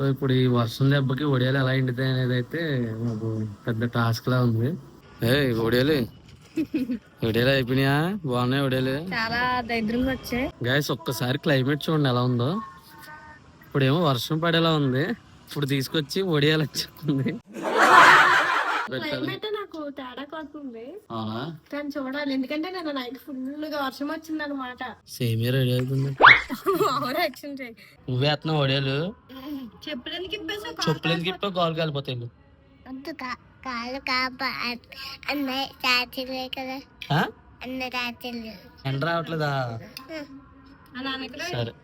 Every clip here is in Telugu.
ఇప్పుడు ఈ వర్షం దెబ్బకి ఒడియాలు ఎలా ఎండుతాయి అనేది అయితే మాకు పెద్ద టాస్క్ లా ఉంది. ఒడియాలు ఒడియాలు అయిపోయినాయా? బాగున్నాయి ఒడియాలు, చాలా దరిద్రంగా వచ్చాయి. గైస్ ఒక్కసారి క్లైమేట్ చూడండి ఎలా ఉందో. ఇప్పుడేమో వర్షం పడేలా ఉంది, ఇప్పుడు తీసుకొచ్చి ఒడియాలు చెప్తుంది. క్లైమేట్ నాకు తేడా కొడుతుంది. అవునా? కానీ చూడాలి, ఎందుకంటే నేను నైట్ ఫుల్ గా వర్షం వచ్చింది అనమాట. సేమ్ రెడీ అవుతుంది. యాక్షన్ చేయి. నువ్వే వేస్తున్నావు ఒడియాలు? చెప్పులకి చెప్పులకి ఇప్ప కాలు కాలిపోతాయి. కాలు కాపా అన్నయ్య చాచీలే కదా, అన్న చాచీలు ఎండ రావట్లేదా? సరే.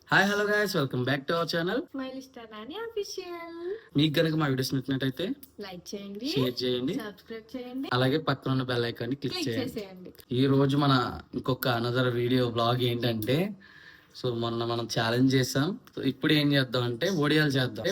Hi hello guys, welcome back to our channel smile star Rani official. మీకు కనుక మా వీడియోస్ నచ్చినట్టయితే లైక్ చేయండి, షేర్ చేయండి, సబ్స్క్రైబ్ చేయండి, అలాగే పక్కన ఉన్న బెల్ ఐకాన్ క్లిక్ చేయండి. ఈ రోజు మన ఇంకొక అనదర్ వీడియో బ్లాగ్ ఏంటంటే, సో మొన్న మనం ఛాలెంజ్ చేసాం. ఇప్పుడు ఏం చేద్దాం అంటే ఒడియాలు చేద్దాం.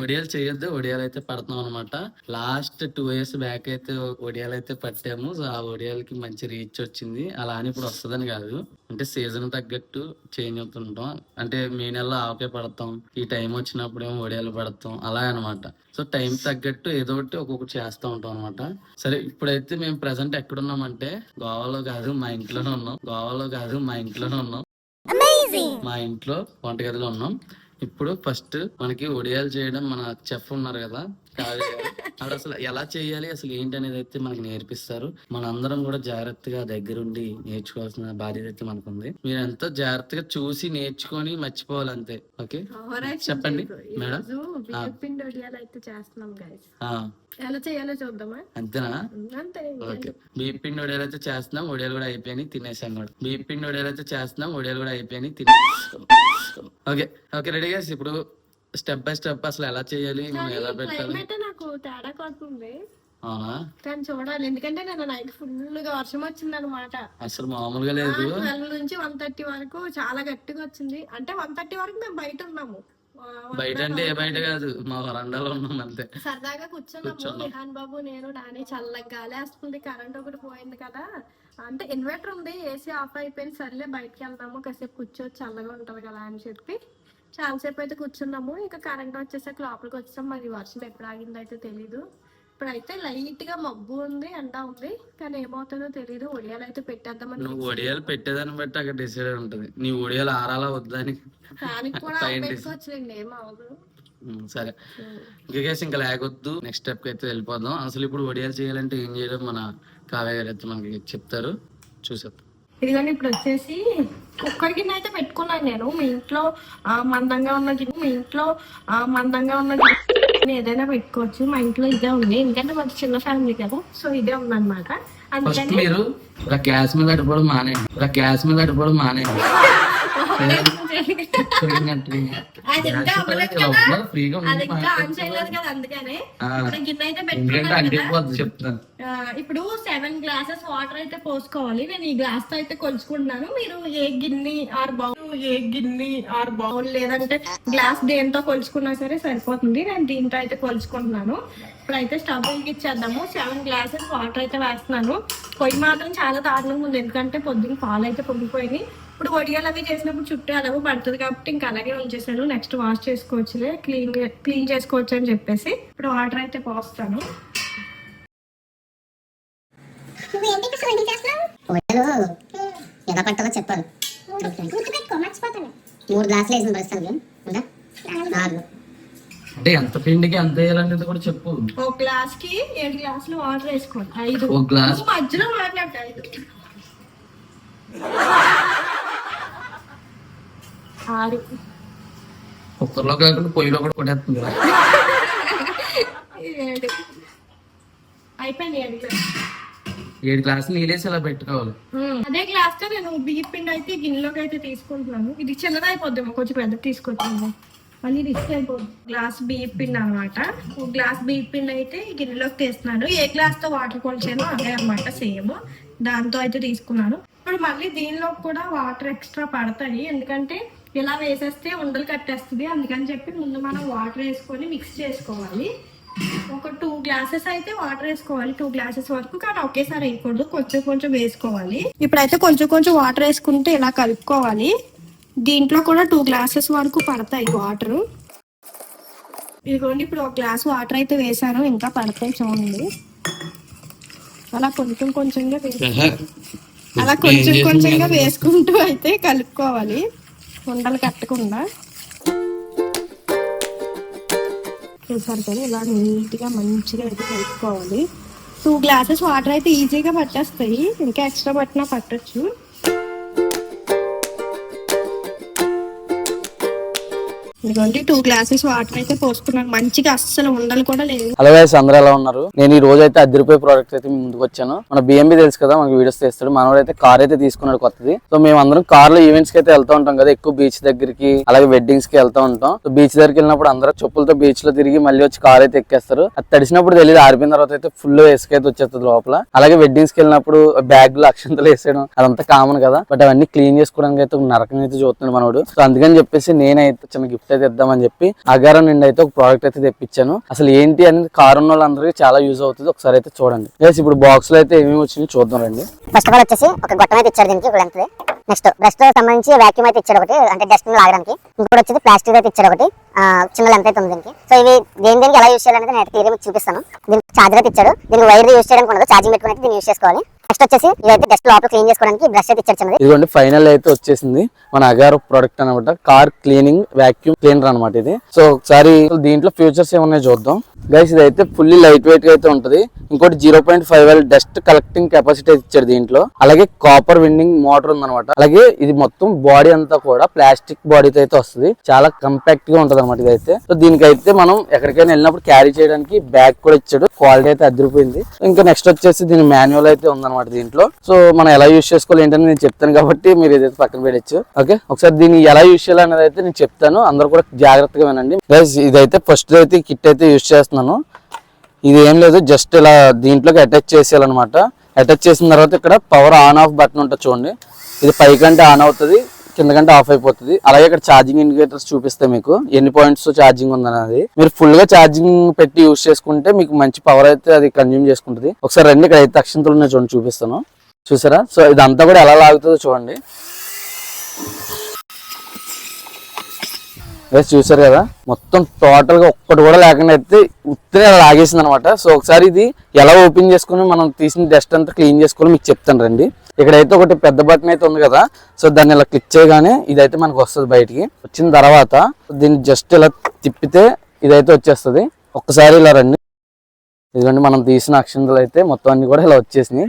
ఒడియాలు చేయొద్దు, ఒడియాలు అయితే పడుతున్నాం అనమాట. లాస్ట్ 2 years బ్యాక్ అయితే ఒడియాలు అయితే పట్టాము. సో ఆ ఒడియాలకి మంచి రీచ్ వచ్చింది. అలా అని ఇప్పుడు వస్తుందని కాదు, అంటే సీజన్ తగ్గట్టు చేంజ్ అవుతుంటాం. అంటే మే నెలలో ఆవకాయ పడతాం, ఈ టైం వచ్చినప్పుడు ఏమో ఒడియాలు పడతాం, అలా అనమాట. సో టైం తగ్గట్టు ఏదో ఒకటి ఒక్కొక్కటి చేస్తూ ఉంటాం అనమాట. సరే, ఇప్పుడైతే మేము ప్రెసెంట్ ఎక్కడున్నామంటే గోవాలో కాదు మా ఇంట్లోనే ఉన్నాం. మా ఇంట్లో వంటగదిలో ఉన్నాం. ఇప్పుడు ఫస్ట్ మనకి ఒడియాలు చేయడం మన చెఫ్ ఉన్నారు కదా, కావ్య గారు. ఆవిడ అసలు ఎలా చేయాలి, అసలు ఏంటి అనేది అయితే మనకి నేర్పిస్తారు. మనందరం కూడా జాగ్రత్తగా దగ్గరుండి నేర్చుకోవాల్సిన బాధ్యత అయితే మనకుంది. మీరు ఎంతో జాగ్రత్తగా చూసి నేర్చుకొని మర్చిపోవాలి అంతే. ఓకే, చెప్పండి మేడం. పిండి ఒడియాలు అయితే చేస్తున్నాం గైస్. ఎలా చేయాలో చూద్దామా? అంతేనా? అంతే. ఓకే, బియ్యం పిండి ఒడియాలు అయితే చేస్తున్నాం. ఒడియాలు కూడా అయిపోయాయి, తినేసాం కూడా. బియ్యం పిండి ఒడియాలు అయితే చేస్తున్నాం, ఒడియాలు కూడా అయిపోయాయి, తినేసాం. Okay ready guys. ఇప్పుడు స్టెప్ బై స్టెప్ అసలు ఎలా చేయాలి, మనం ఎలా పెట్టాలి. నాకు తేడా కొడుతుంది. అవునా? కానీ చూడాలి, ఎందుకంటే నేను నైట్ ఫుల్ గా వర్షం వచ్చింది అనమాట. అసలు మామూలుగా లేదు. 12 నుంచి 1:30 వరకు చాలా గట్టిగా వచ్చింది. అంటే 1:30 వరకు మేము బయట ఉన్నాము. బయట అంటే ఏ బయట కాదు, మా వరండాలో ఉన్నాం అంతే. సరదాగా కూర్చున్నాము నిహాన్ బాబు, నేను, నాని. చల్లగా గాలి వేస్తుంది, కరెంట్ ఒకటి పోయింది కదా. అంటే ఇన్వర్టర్ ఉంది, ఏసీ ఆఫ్ అయిపోయింది. సర్లే బయటకి వెళ్దాము, కాసేపు కూర్చోవచ్చు, చల్లగా ఉంటది కదా అని చెప్పి చాలాసేపు అయితే కూర్చున్నాము. ఇంకా కరెంట్ వచ్చేసాక లోపలికి వచ్చాం. మరి వర్షం ఎప్పుడు ఆగిందో అయితే తెలీదు. ఇప్పుడైతే లైట్ గా మబ్బు ఉంది, ఎండ ఉంది, కానీ ఏమవుతుందో తెలీదు. ఒడియాలు అయితే పెట్టేద్దామని. నువ్వు ఒడియాలు పెట్టేదాన్ని బట్టి అక్కడ డిసైడ్ ఉంటుంది. నీ ఒడియాలు ఆరాలా వద్దని దానికి కూడా పెట్టుకోవచ్చులేండి, ఏమవదు. సరే, ఇంకా లేకొద్దు, నెక్స్ట్ స్టెప్ కి అయితే వెళ్ళిపోదాం. అసలు ఇప్పుడు ఒడియాలు చేయాలంటే ఏం చేయడం మన కావ్య గారు అయితే మనకి చెప్తారు, చూసేద్దాం. ఇదిగోండి, ఇప్పుడు వచ్చేసి కుక్కర్ గిన్నె అయితే పెట్టుకున్నాను నేను. మీ ఇంట్లో మందంగా ఉన్న గిన్నె ఏదైనా పెట్టుకోవచ్చు. మా ఇంట్లో ఇదే ఉంది, ఎందుకంటే మాది చిన్న ఫ్యామిలీ కదా, సో ఇదే ఉందన్నమాట. అందుకని మీరు గ్యాస్ మీద అడిపోవడం మానేయండి. అది ఇంకా అవ్వలేదు కదా, అది ఇంకా ఆన్ చేయలేదు కదా, అందుకనే గిన్నె అయితే పెట్టుకున్నాను. ఇప్పుడు 7 glasses వాటర్ అయితే పోసుకోవాలి. నేను ఈ గ్లాస్ తో అయితే కొలుచుకుంటున్నాను. మీరు ఏ గిన్నె ఆర్ బౌల్ లేదంటే గ్లాస్ దేంతో కొలుచుకున్నా సరే సరిపోతుంది. నేను దీంతో అయితే కొలుచుకుంటున్నాను. ఇప్పుడైతే స్టవ్ వెలిగించేద్దాము. 7 glasses వాటర్ అయితే వేస్తున్నాను. పొయ్యి మాత్రం చాలా దారుణంగా ఉంది, ఎందుకంటే పొద్దున్న పాలు అయితే పొంగిపోయింది. ఇప్పుడు వడియాలు అవి చేసినప్పుడు చుట్టూ అలాగే పడుతుంది కాబట్టి ఇంకా అలాగే ఉంచేసాను. నెక్స్ట్ వాష్ చేసుకోవచ్చులే, క్లీన్ చేసుకోవచ్చు అని చెప్పేసి ఇప్పుడు వాటర్ అయితే పోస్తాను. ఎలా పట్టాలో చెప్పాలి. 3 గ్లాసులు వేసిన ప్రస్తుతానికి అంటే ఎంత పిండికి ఎంత వేయాలనేది కూడా చెప్పు. ఒక గ్లాస్ కి 7 గ్లాసులు వాటర్ వేసుకోండి. 5 ఒక గ్లాస్ మధ్యలో మాట్లాడతా. 6 కుక్కర్లో కాకుండా పొయ్యిలో కూడా కొట్టేస్తుంది. 7 అయిపోయింది. 7 గ్లాసులు నీళ్ళేసి ఇలా పెట్టుకోవాలి. అదే గ్లాస్ తో నేను బియ్యం పిండి అయితే గిన్నెలోకి అయితే తీసుకుంటున్నాను. ఇది చిన్నది అయిపోద్దాము, కొంచెం పెద్ద తీసుకొచ్చాము, మళ్ళీ రిస్క్ అయిపోద్ది. గ్లాస్ బియ్యం పిండి అనమాట. ఒక గ్లాస్ బియ్యం పిండి అయితే గిన్నెలోకి తీస్తున్నాను. ఏ గ్లాస్ తో వాటర్ కొలిచానో అదే అనమాట, సేమ్ దాంతో అయితే తీసుకున్నాను. ఇప్పుడు మళ్ళీ దీనిలో కూడా వాటర్ ఎక్స్ట్రా పడతాయి, ఎందుకంటే ఇలా వేసేస్తే ఉండలు కట్టేస్తుంది. అందుకని చెప్పి ముందు మనం వాటర్ వేసుకొని మిక్స్ చేసుకోవాలి. ఒక 2 గ్లాసెస్ అయితే వాటర్ వేసుకోవాలి, 2 గ్లాసెస్ వరకు. కానీ ఒకేసారి వేయకూడదు, కొంచెం కొంచెం వేసుకోవాలి. ఇప్పుడైతే కొంచెం కొంచెం వాటర్ వేసుకుంటే ఇలా కలుపుకోవాలి. దీంట్లో కూడా 2 గ్లాసెస్ వరకు పడతాయి వాటర్. ఇదిగోండి, ఇప్పుడు 1 గ్లాస్ వాటర్ అయితే వేసాను, ఇంకా పడతాయి చూడండి. అలా కొంచెం కొంచెంగా వేసుకుంటూ అయితే కలుపుకోవాలి, ఉండలు కట్టకుండా. చూసారు కదా, ఇలా నీట్గా మంచిగా అయితే కలుపుకోవాలి. 2 గ్లాసెస్ వాటర్ అయితే ఈజీగా పట్టేస్తాయి, ఇంకా ఎక్స్ట్రా పట్టినా పట్టొచ్చు. ఇదిగోండి 2 గ్లాసెస్ వాటర్ అయితే పోసుకున్నాను, మంచిగా అస్సలు ఉండలు కూడా లేదు. హలో గైస్, అందరూ ఎలా ఉన్నారు? నేను ఈ రోజు అయితే 10 రూపాయ ప్రోడక్ట్ అయితే ముందుకు వచ్చాను. మన బిఎంబి తెలుసు కదా, మనకి వీడియోస్ చేస్తాడు. మనోడు అయితే కార్ అయితే తీసుకున్నాడు కొత్తది. సో మేము అందరం కార్ లో ఈవెంట్స్ కి అయితే వెళ్తూ ఉంటాం కదా, ఎక్కువ బీచ్ దగ్గరికి అలాగే వెడ్డింగ్స్ కి వెళ్తూ ఉంటాం. సో బీచ్ దగ్గరికి వెళ్ళినప్పుడు అందరూ చెప్పులతో బీచ్ లో తిరిగి మళ్ళీ వచ్చి కార్ అయితే ఎక్కేస్తారు. అది తడిసినప్పుడు తెలియదు, ఆరిపోయిన తర్వాత అయితే ఫుల్ ఇసుక అయితే వచ్చేస్తుంది లోపల. అలాగే వెడ్డింగ్స్ కి వెళ్ళినప్పుడు బ్యాగ్ లో అక్షంతలు వేసేయడం అదంతా కామన్ కదా, బట్ అవన్నీ క్లీన్ చేసుకోవడానికి అయితే ఒక నరకం అయితే చూస్తున్నాడు మనోడు. సో అందుకని చెప్పేసి నేనైతే చిన్న గిఫ్ట్ అయితే ఇద్దామని చెప్పి అగారం నుండి అయితే ఒక ప్రోడక్ట్ అయితే తెప్పించాను. అసలు ఏంటి అనేది కార్ ఉన్న వాళ్ళందరికీ చాలా యూజ్ అవుతుంది. ఒకసారి అయితే చూడండి. ఇప్పుడు బాక్స్ లో అయితే ఏమేమి వచ్చినాయి చూద్దాం రండి. ఫస్ట్ ఆఫ్ ఆల్ వచ్చేసి ఒక గొట్టం అయితే ఇచ్చాడు దీనికి లెంత్. నెక్స్ట్ బ్రష్ తో సంబంధించి వాక్యూమ్ అయితే ఇచ్చాడు ఒకటి, అంటే డస్ట్ లాగడానికి. ఇంకోటి వచ్చేసి ప్లాస్టిక్ అయితే ఇచ్చాడు ఒకటి, చిన్న లెంత్ అయితే ఉంది దీనికి. సో ఇవి దేనికి ఎలా యూజ్ చేయాలనేది నేను థియరీ మీకు చూపిస్తాను. దీనికి చార్జర్ అయితే ఇచ్చాడు, దీనికి వైర్ యూజ్ చేయడానికి ఉండదు, ఛార్జింగ్ పెట్టుకుని అయితే దీన్ని యూజ్ చేసుకోవాలి. నెక్స్ట్ వచ్చేసి ఇదైతే డస్ట్ లోపల క్లీన్ చేసుకోవడానికి బ్రష్ అయితే ఇచ్చాడు. ఇదిగోండి ఫైనల్ అయితే వచ్చేసింది మన అగారో ప్రోడక్ట్ అనమాట, కార్ క్లీనింగ్ వాక్యూమ్ క్లీనర్ అనమాట ఇది. సో ఒకసారి దీంట్లో ఫ్యూచర్స్ ఏమన్నాయో చూద్దాం గైస్. ఇది అయితే ఫుల్లీ లైట్ వెయిట్ గా అయితే ఉంటది. ఇంకోటి 0.5L డస్ట్ కలెక్టింగ్ కెపాసిటీ ఇచ్చాడు దీంట్లో. అలాగే కాపర్ విండింగ్ మోటార్ ఉందన్నమాట. అలాగే ఇది మొత్తం బాడీ అంతా కూడా ప్లాస్టిక్ బాడీతో అయితే వస్తుంది, చాలా కంపాక్ట్ గా ఉంటది అనమాట ఇదైతే. సో దీనికైతే మనం ఎక్కడికైనా వెళ్ళినప్పుడు క్యారీ చేయడానికి బ్యాగ్ కూడా ఇచ్చాడు, క్వాలిటీ అయితే అదిరిపోయింది. ఇంకా నెక్స్ట్ వచ్చేసి దీని మాన్యువల్ అయితే ఉందన్నమాట దీంట్లో. సో మనం ఎలా యూజ్ చేసుకోవాలి ఏంటని నేను చెప్తాను కాబట్టి మీరు ఇదైతే పక్కన పెట్టచ్చు. ఓకే, ఒకసారి దీన్ని ఎలా యూజ్ చేయాలనేది అయితే నేను చెప్తాను, అందరూ కూడా జాగ్రత్తగా వినండి గైస్. ఇదైతే ఫస్ట్ అయితే కిట్ అయితే యూజ్ చేస్తున్నాను. ఇది ఏం లేదు, జస్ట్ ఇలా దీంట్లోకి అటాచ్ చేసేయాలన్నమాట. అటాచ్ చేసిన తర్వాత ఇక్కడ పవర్ ఆన్ ఆఫ్ బటన్ ఉంటుంది చూడండి, ఇది పైకంటే ఆన్ అవుతుంది, కిందకంటే ఆఫ్ అయిపోతుంది. అలాగే ఇక్కడ ఛార్జింగ్ ఇండికేటర్స్ చూపిస్తే మీకు ఎన్ని పాయింట్స్ ఛార్జింగ్ ఉందనేది. మీరు ఫుల్ గా ఛార్జింగ్ పెట్టి యూజ్ చేసుకుంటే మీకు మంచి పవర్ అయితే అది కన్జ్యూమ్ చేసుకుంటుంది. ఒకసారి రండి, ఇక్కడ 5 అక్షంతలు ఉన్నాయి చూడండి, చూపిస్తాను. చూసారా? సో ఇదంతా కూడా ఎలా లాగుతుందో చూడండి. చూసారు కదా, మొత్తం టోటల్ గా ఒక్కటి కూడా లేకుండా అయితే ఉత్తినే అలా లాగేసింది అనమాట. సో ఒకసారి ఇది ఎలా ఓపెన్ చేసుకుని మనం తీసిన డస్ట్ అంతా క్లీన్ చేసుకోవాలి మీకు చెప్తాను రండి. ఇక్కడైతే ఒకటి పెద్ద బటన్ అయితే ఉంది కదా, సో దాన్ని ఇలా క్లిక్ చేయగానే ఇదైతే మనకు వస్తుంది బయటికి. వచ్చిన తర్వాత దీన్ని జస్ట్ ఇలా తిప్పితే ఇదైతే వచ్చేస్తుంది. ఒక్కసారి ఇలా రండి, ఇదిగోండి మనం తీసిన అక్షంతలు అయితే మొత్తం అన్ని కూడా ఇలా వచ్చేసినాయి.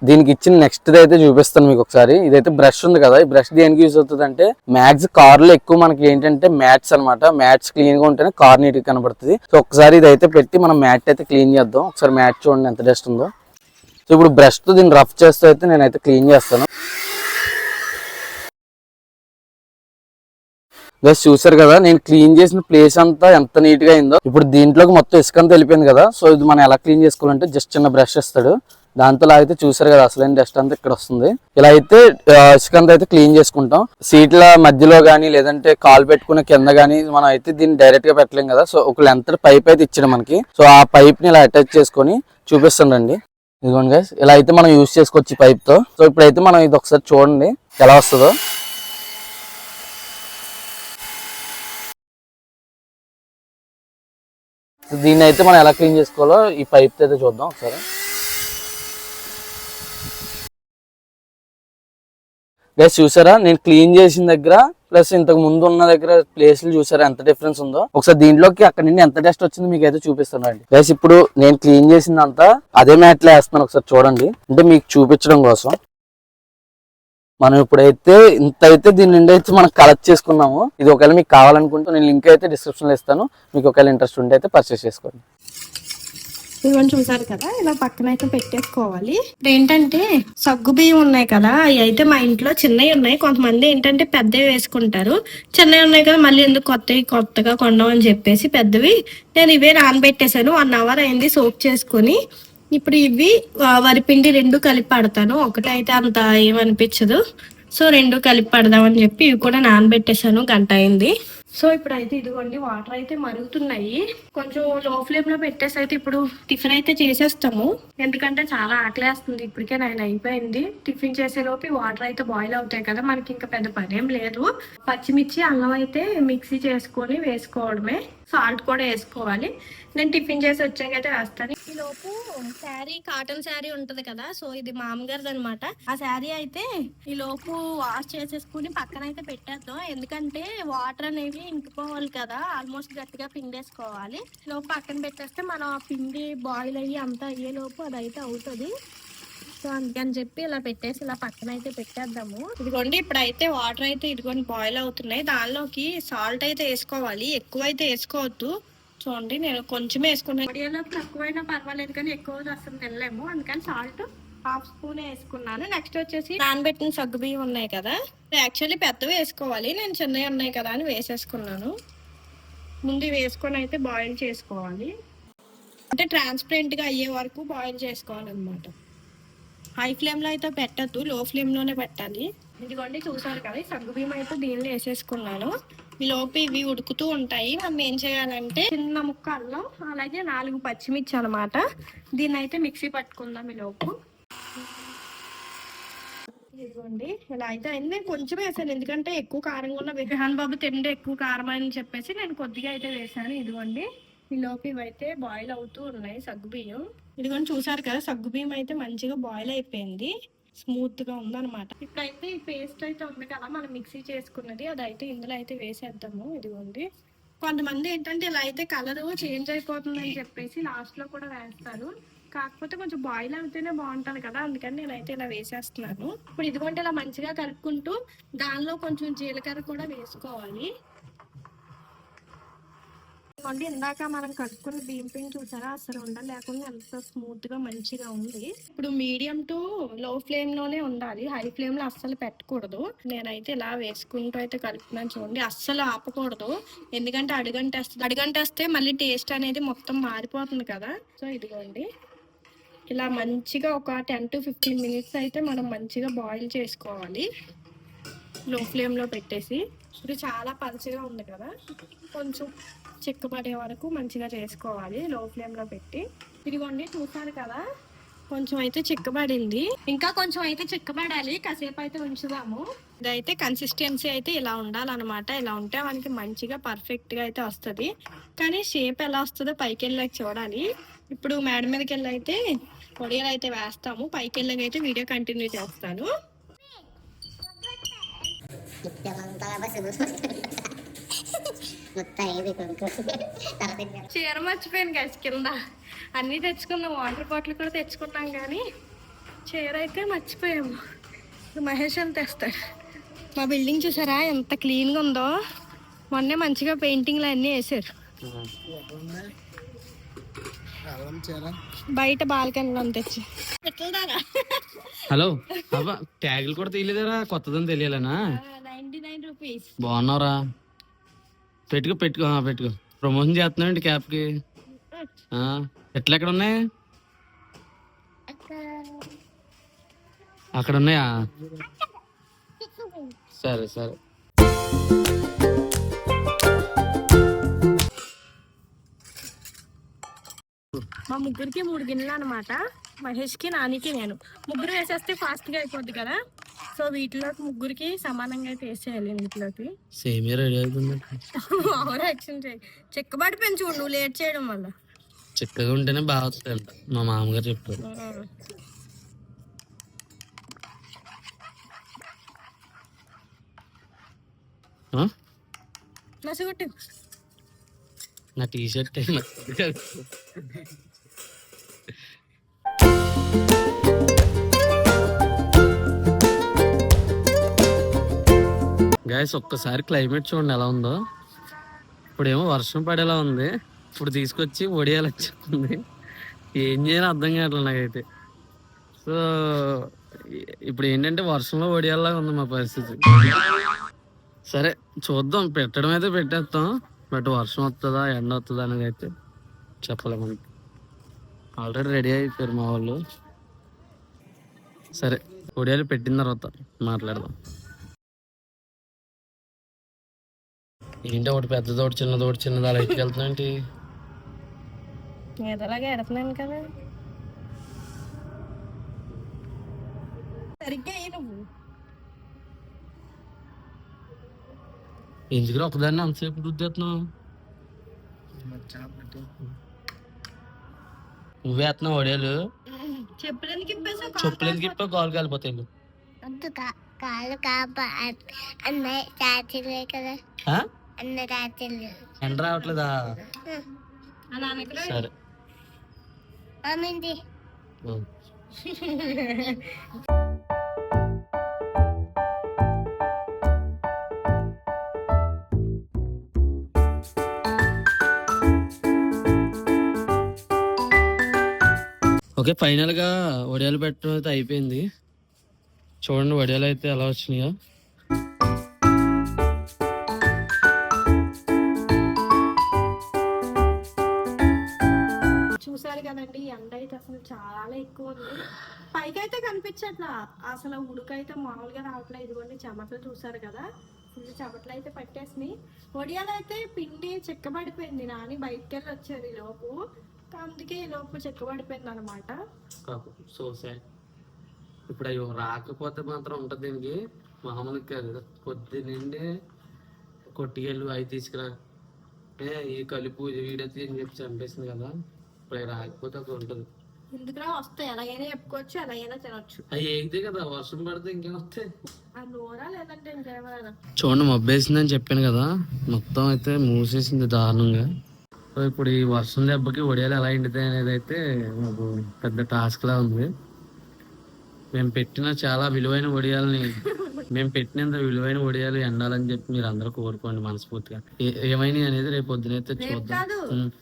దీనికి ఇచ్చిన నెక్స్ట్ అయితే చూపిస్తాను మీకు ఒకసారి. ఇదైతే బ్రష్ ఉంది కదా, ఈ బ్రష్ దేనికి యూజ్ అవుతుంది అంటే మ్యాక్స్ కార్ లో ఎక్కువ మనకి ఏంటంటే మ్యాట్స్ అనమాట. మ్యాట్స్ క్లీన్ గా ఉంటేనే కార్ నీట్ గా కనబడుతుంది. సో ఒకసారి ఇదైతే పెట్టి మనం మ్యాట్ అయితే క్లీన్ చేద్దాం. ఒకసారి మ్యాట్ చూడండి ఎంత డస్ట్ ఉందో. సో ఇప్పుడు బ్రష్ తో దీన్ని రఫ్ చేస్తూ అయితే నేనైతే క్లీన్ చేస్తాను. గైస్ చూసారు కదా, నేను క్లీన్ చేసిన ప్లేస్ అంతా ఎంత నీట్ గా అయిందో. ఇప్పుడు దీంట్లోకి మొత్తం ఇసుక అంతా వెళ్ళిపోయింది కదా. సో ఇది మనం ఎలా క్లీన్ చేసుకోవాలంటే జస్ట్ చిన్న బ్రష్ ఇస్తాడు, దాంతో లాగితే చూసారు కదా అసలైన డస్ట్ అంతా ఇక్కడ వస్తుంది. ఇలా అయితే ఇసుక అంతా అయితే క్లీన్ చేసుకుంటాం. సీట్ల మధ్యలో గానీ లేదంటే కాలు పెట్టుకునే కింద గానీ మనం అయితే దీన్ని డైరెక్ట్ గా పెట్టలేం కదా. సో ఒక లెంత్ పైప్ అయితే ఇచ్చాడు మనకి. సో ఆ పైప్ ని ఇలా అటాచ్ చేసుకొని చూపిస్తాను రండి. ఇదిగోండి గైస్, ఇలా అయితే మనం యూజ్ చేసుకోవచ్చు పైప్ తో. సో ఇప్పుడైతే మనం ఇది ఒకసారి చూడండి ఎలా వస్తుందో. దీన్ని అయితే మనం ఎలా క్లీన్ చేసుకోవాలో ఈ పైప్ అయితే చూద్దాం ఒకసారి. గైస్ చూసారా, నేను క్లీన్ చేసిన దగ్గర ప్లస్ ఇంతకు ముందు ఉన్న దగ్గర ప్లేస్లు చూసారా ఎంత డిఫరెన్స్ ఉందో. ఒకసారి దీంట్లోకి అక్కడ నుండి ఎంత డస్ట్ వచ్చిందో మీకు అయితే చూపిస్తాను అండి. గైస్ ఇప్పుడు నేను క్లీన్ చేసిందంతా అదే మ్యాట్ లో వేస్తున్నాను, ఒకసారి చూడండి, అంటే మీకు చూపించడం కోసం. మనం ఇప్పుడైతే ఇంత అయితే దీని నుండి అయితే మనం కలెక్ట్ చేసుకున్నాము. ఇది ఒకవేళ మీకు కావాలనుకుంటే నేను లింక్ అయితే డిస్క్రిప్షన్ లో ఇస్తాను, మీకు ఒకవేళ ఇంట్రెస్ట్ ఉంటే అయితే పర్చేస్ చేసుకోండి. ఇవన్నీ చూసారు కదా, ఇలా పక్కన అయితే పెట్టేసుకోవాలి. ఇప్పుడు ఏంటంటే సగ్గు బియ్యం ఉన్నాయి కదా, అవి అయితే మా ఇంట్లో చిన్నవి ఉన్నాయి. కొంతమంది ఏంటంటే పెద్దవి వేసుకుంటారు, చిన్నవి ఉన్నాయి కదా మళ్ళీ ఎందుకు కొత్తగా కొండమని చెప్పేసి పెద్దవి నేను ఇవే నానబెట్టేశాను. 1 అవర్ అయింది సోక్ చేసుకుని. ఇప్పుడు ఇవి వరిపిండి 2 కలిపి పడతాను. ఒకటైతే అంత ఏమనిపించదు, సో రెండు కలిపి పడదామని చెప్పి ఇవి కూడా నానబెట్టేసాను, గంట అయింది. సో ఇప్పుడైతే ఇదిగోండి వాటర్ అయితే మరుగుతున్నాయి. కొంచెం లో ఫ్లేమ్ లో పెట్టేసి అయితే ఇప్పుడు టిఫిన్ అయితే చేసేస్తాము, ఎందుకంటే చాలా ఆకలేస్తుంది. ఇప్పటికే 9 అయిపోయింది. టిఫిన్ చేసే లోపు వాటర్ అయితే బాయిల్ అవుతాయి కదా, మనకి ఇంకా పెద్ద పని ఏం లేదు. పచ్చిమిర్చి అల్లం అయితే మిక్సీ చేసుకొని వేసుకోవడమే, సాల్ట్ కూడా వేసుకోవాలి. నేను టిఫిన్ చేసి వచ్చాకైతే వేస్తాను. ఈ లోపు శారీ, కాటన్ శారీ ఉంటది కదా, సో ఇది మా అమ్మగారిది అనమాట. ఆ శారీ అయితే ఈ లోపు వాష్ చేసేసుకుని పక్కన అయితే పెట్టేద్దాం, ఎందుకంటే వాటర్ అనేవి ఇంకిపోవాలి కదా, ఆల్మోస్ట్ గట్టిగా పిండేసుకోవాలి. లోపు పక్కన పెట్టేస్తే మనం ఆ పిండి బాయిల్ అయ్యి అంతా అయ్యే లోపు అదైతే అవుతుంది. సో అందుకని చెప్పి ఇలా పెట్టేసి ఇలా పక్కన అయితే పెట్టేద్దాము. ఇదిగోండి ఇప్పుడైతే వాటర్ అయితే ఇదిగోండి బాయిల్ అవుతున్నాయి. దానిలోకి సాల్ట్ అయితే వేసుకోవాలి, ఎక్కువ అయితే వేసుకోవద్దు. చూడండి నేను కొంచెమే వేసుకున్నాను. వడియాలో తక్కువైనా పర్వాలేదు కానీ ఎక్కువ అసలు తినలేము, అందుకని సాల్ట్ హాఫ్ స్పూన్ వేసుకున్నాను. నెక్స్ట్ వచ్చేసి నానబెట్టిన సగ్గుబియ్యం ఉన్నాయి కదా, యాక్చువల్లీ పెద్దవి వేసుకోవాలి, నేను చిన్నవి ఉన్నాయి కదా అని వేసేసుకున్నాను. ముందు వేసుకొని అయితే బాయిల్ చేసుకోవాలి, అంటే ట్రాన్స్పరెంట్ గా అయ్యే వరకు బాయిల్ చేసుకోవాలన్నమాట. హై ఫ్లేమ్ లో అయితే పెట్టద్దు, లో ఫ్లేమ్ లోనే పెట్టాలి. ఇదిగోండి చూసారు కదా, సగ్గుబియ్యం అయితే దీనిలో వేసేసుకున్నాను. ఈ లోపు ఇవి ఉడుకుతూ ఉంటాయి. మనం ఏం చేయాలంటే చిన్న ముక్క అల్లం, అలాగే 4 పచ్చిమిర్చి అనమాట, దీన్ని అయితే మిక్సీ పట్టుకుందాం ఈ లోపు. ఇదిగోండి ఇలా అయితే అయింది. నేను కొంచెం వేసాను, ఎందుకంటే ఎక్కువ కారంగా ఉన్న విగ్రహాన్ బాబు తిండి ఎక్కువ కారం అని చెప్పేసి నేను కొద్దిగా అయితే వేసాను. ఇదిగోండి ఈ లోపు ఇవైతే బాయిల్ అవుతూ ఉన్నాయి సగ్గుబియ్యం. ఇదిగోండి చూసారు కదా, సగ్గుబియ్యం అయితే మంచిగా బాయిల్ అయిపోయింది, స్మూత్ గా ఉందన్నమాట. ఇప్పుడైతే ఈ పేస్ట్ అయితే ఉంది కదా మనం మిక్సీ చేసుకున్నది, అదైతే ఇందులో అయితే వేసేద్దాము. ఇదిగోండి కొంతమంది ఏంటంటే ఇలా అయితే కలర్ చేంజ్ అయిపోతుందని చెప్పేసి లాస్ట్ లో కూడా వేస్తారు, కాకపోతే కొంచెం బాయిల్ అవుతేనే బాగుంటది కదా, అందుకని నేనైతే ఇలా వేసేస్తున్నాను. ఇప్పుడు ఇదిగోండి ఇలా మంచిగా కలుపుకుంటూ దానిలో కొంచెం జీలకర్ర కూడా వేసుకోవాలి. ఇందాక మనం కట్టుకున్న బియ్యం పిండి చూసారా, అసలు ఉండలేకుండా ఎంత స్మూత్ గా మంచిగా ఉంది. ఇప్పుడు మీడియం టు లో ఫ్లేమ్ లోనే ఉండాలి, హై ఫ్లేమ్ లో అస్సలు పెట్టకూడదు. నేనైతే ఇలా వేసుకుంటూ అయితే కలుపుతున్నాను, చూడండి అస్సలు ఆపకూడదు, ఎందుకంటే అడుగంటేస్తే మళ్ళీ టేస్ట్ అనేది మొత్తం మారిపోతుంది కదా. సో ఇదిగోండి ఇలా మంచిగా ఒక 10 to 15 minutes అయితే మనం మంచిగా బాయిల్ చేసుకోవాలి లో ఫ్లేమ్ లో పెట్టేసి. ఇది చాలా పలుచగా ఉంది కదా, కొంచెం చిక్కబడే వరకు మంచిగా చేసుకోవాలి లో ఫ్లేమ్ లో పెట్టి. ఇదిగోండి చూసారు కదా, కొంచెం అయితే చిక్కబడింది, ఇంకా కొంచెం అయితే చిక్కబడాలి, కాసేపు అయితే ఉంచుదాము. ఇదైతే కన్సిస్టెన్సీ అయితే ఇలా ఉండాలన్నమాట, ఇలా ఉంటే మనకి మంచిగా పర్ఫెక్ట్ గా అయితే వస్తుంది. కానీ షేప్ ఎలా వస్తుందో పైకి వెళ్ళాక చూడాలి. ఇప్పుడు మేడ మీదకి వెళ్ళి అయితే వడియాలు అయితే వేస్తాము, పైకి వెళ్ళాక అయితే వీడియో కంటిన్యూ చేస్తాను. చీర మర్చిపోయాను గస్ కింద, అన్నీ తెచ్చుకున్నాం, వాటర్ బాటిల్ కూడా తెచ్చుకున్నాం, కానీ చీర అయితే మర్చిపోయాము. మహేష్ అని తెస్తాడు. మా బిల్డింగ్ చూసారా ఎంత క్లీన్ గా ఉందో, మొన్నే మంచిగా పెయింటింగ్లు అన్నీ వేసారు. బయట బాల్కనీలో తెచ్చి. హలో అబ్బా, ట్యాగులు కూడా తెలియదురా, కొత్తదని తెలియాలనా? 99 రూపీస్. బాగున్నావురా, పెట్టుకో ప్రమోషన్ చేస్తున్నావు క్యాప్ కి. ఎట్లా ఉన్నాయి? అక్కడ ఉన్నాయా? సరే సరే. మా ముగ్గురికి 3 గిన్నెలు అనమాట, మహేష్ కి, నానికి, నేను ముగ్గురు వేసేస్తే ఫాస్ట్ గా అయిపోద్ది కదా. సో వీటిలోకి ముగ్గురికి సమానంగా అయితే వేసేయాలి. వీటిలోకి సేమియా రెడీ అవుతుంది. ఓవర్ యాక్షన్ చేయి, చిక్కబడి పెంచు, నువ్వు లేట్ చేయడం వల్ల. చిక్కగా ఉంటేనే బాగా వస్తాయంట, మా మామగారు చెప్పారు. నసుగుట్టు నా టీ షర్ట్ గాయస్, ఒక్కసారి క్లైమేట్ చూడండి ఎలా ఉందో. ఇప్పుడేమో వర్షం పడేలా ఉంది, ఇప్పుడు తీసుకొచ్చి వడియాలు వచ్చింది. ఏం చేయాలో అర్థం కావట్లేదు నాకైతే. సో ఇప్పుడు ఏంటంటే వర్షంలో వడియాల్లాగా ఉంది మా పరిస్థితి. సరే చూద్దాం, పెట్టడం అయితే పెట్టేస్తాం, బట్ వర్షం వస్తుందా ఎండ వస్తుందా అనేది అయితే చెప్పలేము. మనకి ఆల్రెడీ రెడీ అయిపోయారు మా వాళ్ళు. సరే వడియాలు పెట్టిన తర్వాత మాట్లాడదాం. ఏంటి ఒకటి పెద్దది ఒకటి చిన్నది అలా ఎట్టుకెళ్తున్నా ఏంటి? ఏదోలాగా ఎడుతున్నాను కదా. సరిగ్గా అయ్యి నువ్వు ఎందుకు ఒకదాన్ని అంతసేపు రుద్దేస్తున్నావు? నువ్వే వేస్తున్నావు వడియాలు. చెప్పడానికి ఇప్పేసావు. చెప్పులు ఇప్ప కాలు కాలిపోతాయి. కాలు కాపా అన్నయ్య తాతలే కదా, అన్న తాతలు ఎండ రావట్లేదా? అలా అనకరా. సరే అమ్మింది. ఓకే, ఫైనల్ గా వడియాలు పెట్టడం అయితే అయిపోయింది. చూడండి వడియాలు అయితే ఎలా వచ్చినాయో. చూసారు కదండి, ఎండ అయితే అసలు చాలా ఎక్కువ ఉంది. పైకి అయితే కనిపించట్లా, అసలు ఉడుకైతే మామూలుగా రావట్లేదు. ఇదిగోండి చెమటలు చూసారు కదా, ఫుల్ చెమటలు అయితే పట్టేసినాయి. వడియాలు అయితే పిండి చిక్కబడిపోయింది. నాని బయటకు వెళ్ళి వచ్చారు ఈ లోపు, అందుకే ఈ లోపు చిక్కబడిపోయింది అనమాట. So sad. ఇప్పుడు అవి రాకపోతే మాత్రం ఉంటుంది దీనికి మామూలుగా కాదు. పొద్దున్నే కొట్టికెళ్ళు అవి తీసుకురా, ఈ కలుపు వీడైతే అని చెప్పి చంపేసింది కదా. ఇప్పుడు అవి రాకపోతే అది ఉంటుంది. ఎందుకురా వస్తాయి, ఎలాగైనా చెప్పుకోవచ్చు, ఎలాగైనా తినొచ్చు. అవి ఏగితే కదా, వర్షం పడితే ఇంకేం వస్తాయి. ఆ నూరా లేదంటే ఇంకేమైనా. చూడండి మబ్బేసిందని చెప్పాను కదా, మొత్తం అయితే మూసేసింది దారుణంగా. సో ఇప్పుడు ఈ వర్షం దెబ్బకి వడియాలు ఎలా ఎండుతాయి అనేది అయితే మాకు పెద్ద టాస్క్ లా ఉంది. మేము పెట్టిన చాలా విలువైన వడియాలని, మేము పెట్టినంత విలువైన వడియాలు ఎండాలని చెప్పి మీరు అందరూ కోరుకోండి మనస్ఫూర్తిగా. ఏమైనా అనేది రేపు పొద్దునైతే చూద్దాం.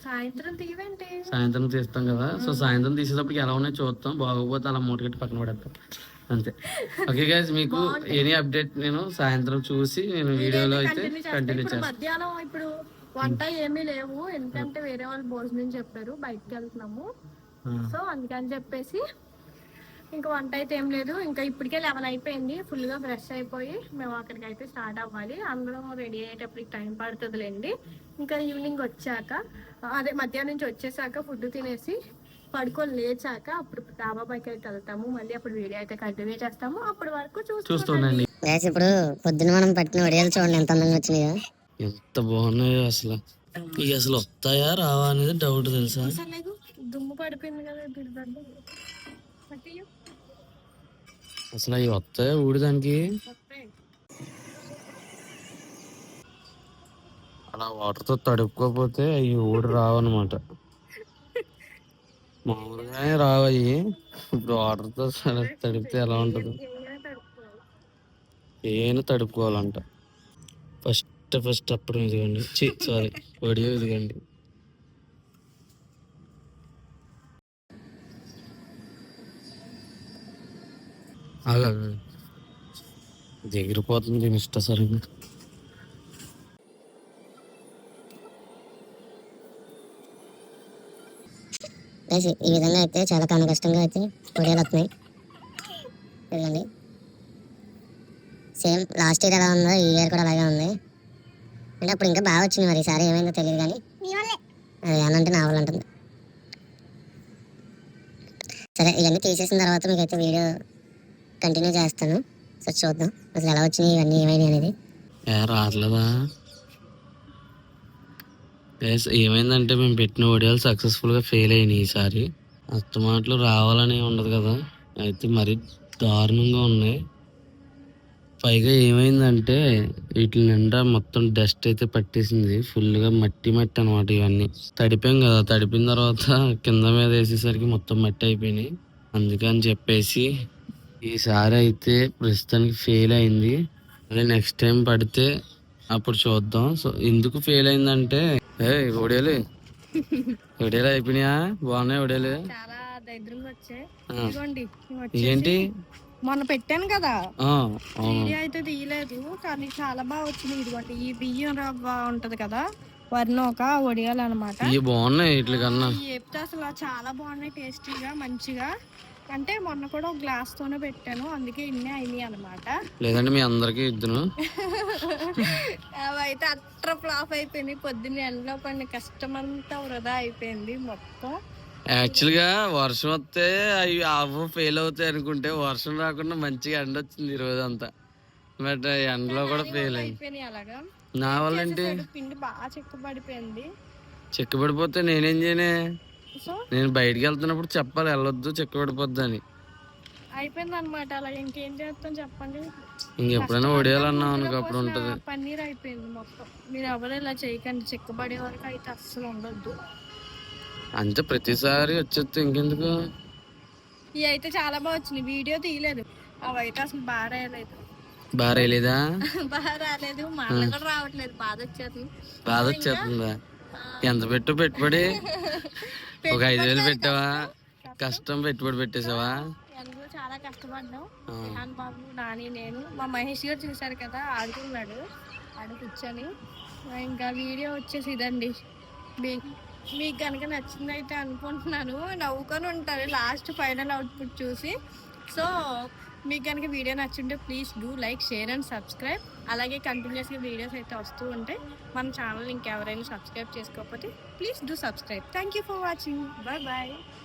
సాయంత్రం తీవేంటి? సాయంత్రం తీస్తాం కదా, సో సాయంత్రం తీసేటప్పటికి ఎలా ఉన్నాయో చూద్దాం. బాగోపోతే అలా మూటగట్టి పక్కన పడేస్తాం అంతే. ఓకే గైస్, మీకు ఎనీ అప్డేట్ నేను సాయంత్రం చూసి నేను వీడియోలో అయితే కంటిన్యూ చేస్తాను. మధ్యాహ్నం ఇప్పుడు వంట ఏమీ లేవు, ఎందుకంటే వేరే వాళ్ళు భోజనం చెప్పారు, బయటకు వెళ్తున్నాము. సో అందుకని చెప్పేసి ఇంకా వంట అయితే ఏం లేదు. ఇంకా ఇప్పటికే 11 అయిపోయింది. ఫుల్ గా ఫ్రెష్ అయిపోయి మేము అక్కడికి అయితే స్టార్ట్ అవ్వాలి. అందరం రెడీ అయ్యేటప్పటికి టైం పడుతుందిలేండి. ఇంకా ఈవినింగ్ వచ్చాక, అదే మధ్యాహ్నం నుంచి వచ్చేసాక ఫుడ్ తినేసి పడుకొని లేచాక అప్పుడు డాబా పైకి అయితే వెళ్తాము. మళ్ళీ అప్పుడు వీడియో అయితే కంటిన్యూ చేస్తాము. అప్పటి వరకు చూస్తుండండి. ఇప్పుడు పొద్దున మనం పట్టిన వడియాలు చూడండి ఎంత అందంగా వచ్చినాయో. ఎంత బాగున్నాయో అసలు. ఇవి అసలు వస్తాయా రావా అనేది డౌట్ తెలుసా. దుమ్ము పడిపోయింది కదా అసలు అవి వస్తాయా ఊడిదానికి? అలా వాటర్తో తడుపుకోపోతే అవి ఊడి రావన్నమాట. మామూలుగానే రావయి, ఇప్పుడు వాటర్తో తడిపితే ఎలా ఉంటుంది? ఏను తడుపుకోవాలంట. ఫస్ట్ అప్పుడు ఇదిగోండి, సారీ వడియో ఇదిగోండి. ఎగిరిపోతుంది ఇష్ట సరిగ్గా. ఈ విధంగా అయితే చాలా కష్టంగా అయితే వడియాలు వస్తున్నాయి. చూడండి, సేమ్ లాస్ట్ ఇయర్ ఎలా ఉందో ఈ ఇయర్ కూడా అలాగే ఉంది. అంటే అప్పుడు ఇంకా బాగా వచ్చింది, మరి ఈసారి ఏమైందో తెలియదు. కానీ అది ఏమంటే నా వాళ్ళు ఉంటుంది. సరే, ఇవన్నీ తీసేసిన తర్వాత మీకైతే వీడియో కంటిన్యూ చేస్తాను. సరే చూద్దాం అసలు ఎలా వచ్చినాయి, ఇవన్నీ ఏమైనాయి అనేది. రావట్లేదా? ఏమైందంటే మేము పెట్టిన వడియాలు సక్సెస్ఫుల్గా ఫెయిల్ అయినాయి. ఈసారి అస్తమాట్లు రావాలని ఉండదు కదా, అయితే మరి దారుణంగా ఉన్నాయి. పైగా ఏమైందంటే వీటి నిండా మొత్తం డస్ట్ అయితే పట్టేసింది, ఫుల్గా మట్టి అనమాట. ఇవన్నీ తడిపాం కదా, తడిపిన తర్వాత కింద మీద వేసేసరికి మొత్తం మట్టి అయిపోయినాయి. అందుకని చెప్పేసి ఈసారి అయితే ప్రస్తుతానికి ఫెయిల్ అయింది. మళ్ళీ నెక్స్ట్ టైం పడితే అప్పుడు చూద్దాం. సో ఎందుకు ఫెయిల్ అయిందంటే వడియాలు అయిపోయినాయా? బాగున్నాయి వడియాలు, చాలా దరిద్రంగా వచ్చాయి. ఏంటి మొన్న పెట్టాను కదా వీడియో అయితే తీయలేదు, కానీ చాలా బాగా వచ్చింది. ఇదిగోండి, ఈ బియ్యం రవ్వ ఉంటది కదా, వర్ణోక వడియాలు అనమాట. ఇవి బాగున్నాయి వీటి కన్నా. చెప్తే అసలు చాలా బాగున్నాయి, టేస్టీగా మంచిగా. అంటే మొన్న కూడా ఒక గ్లాస్ తోనే పెట్టాను, అందుకే ఇన్నే అయినాయి అనమాట. లేదంటే మీ అందరికి ఇద్దును. అవైతే అట్ర ఫ్లాప్ అయిపోయినాయి. పొద్దున్న ఎండలో పడిన కష్టం అంతా వృధా అయిపోయింది మొత్తం. యాక్చువల్గా వర్షం వస్తే అవి అవ్వ ఫెయిల్ అవుతాయి అనుకుంటే వర్షం రాకుండా మంచిగా ఎండ వచ్చింది ఈ రోజు అంతా. బట్ ఎండలో కూడా ఫెయిల్ అయింది. అయిపోయినాయి అలాగా. నా వల్ల ఏంటి? పిండి బాగా చెక్కబడిపోయింది. చెక్కబడిపోతే నేనేం చేయనే? సో నేను బయటికి వెళ్తున్నప్పుడు చెప్పాలి వెళ్ళొద్దు చెక్కబడిపోద్ది అని. అయిపోయింది అనమాట. అలా ఇంకేం చేస్తాం చెప్పండి. ఇంకెప్పుడైనా వడియాలన్నావు అనుకో అప్పుడు ఉంటది. పన్నీర్ అయిపోయింది మొత్తం. మీరు ఎవరు ఇలా చేయకండి, చెక్కబడే వరకు అయితే అస్సలు ఉండొద్దు. అంతే ప్రతిసారి వచ్చేస్తే ఇంకెందుకు. ఇవి అయితే చాలా బాగా వచ్చినాయి, వీడియో తీయలేదు. అవి అయితే అసలు బాగా రాయలేదు. బాగా రాయలేదా? బాగా రాలేదు, మాటలు కూడా రావట్లేదు, బాధ వచ్చేది. బాధ వచ్చేస్తుందా? ఎంత పెట్టు పెట్టుబడి? ఒక 5,000 పెట్టావా? కష్టం పెట్టుబడి పెట్టేసావా? అందులో చాలా కష్టపడ్డాం. రిహాన్ బాబు, నాని, నేను, మా మహేష్ గారు చూశారు కదా, ఆడుకున్నాడు ఆడ కూర్చొని. ఇంకా వీడియో వచ్చేసి ఇదండి. మీకు కనుక నచ్చిందైతే అనుకుంటున్నాను. నవ్వుకొని ఉంటారు లాస్ట్ ఫైనల్ అవుట్పుట్ చూసి. సో మీకు కనుక వీడియో నచ్చుంటే please do like, share and subscribe. అలాగే కంటిన్యూస్గా వీడియోస్ అయితే వస్తూ ఉంటాయి. మన ఛానల్ ఇంకెవరైనా సబ్స్క్రైబ్ చేసుకోకపోతే please do subscribe. Thank you for watching. Bye bye.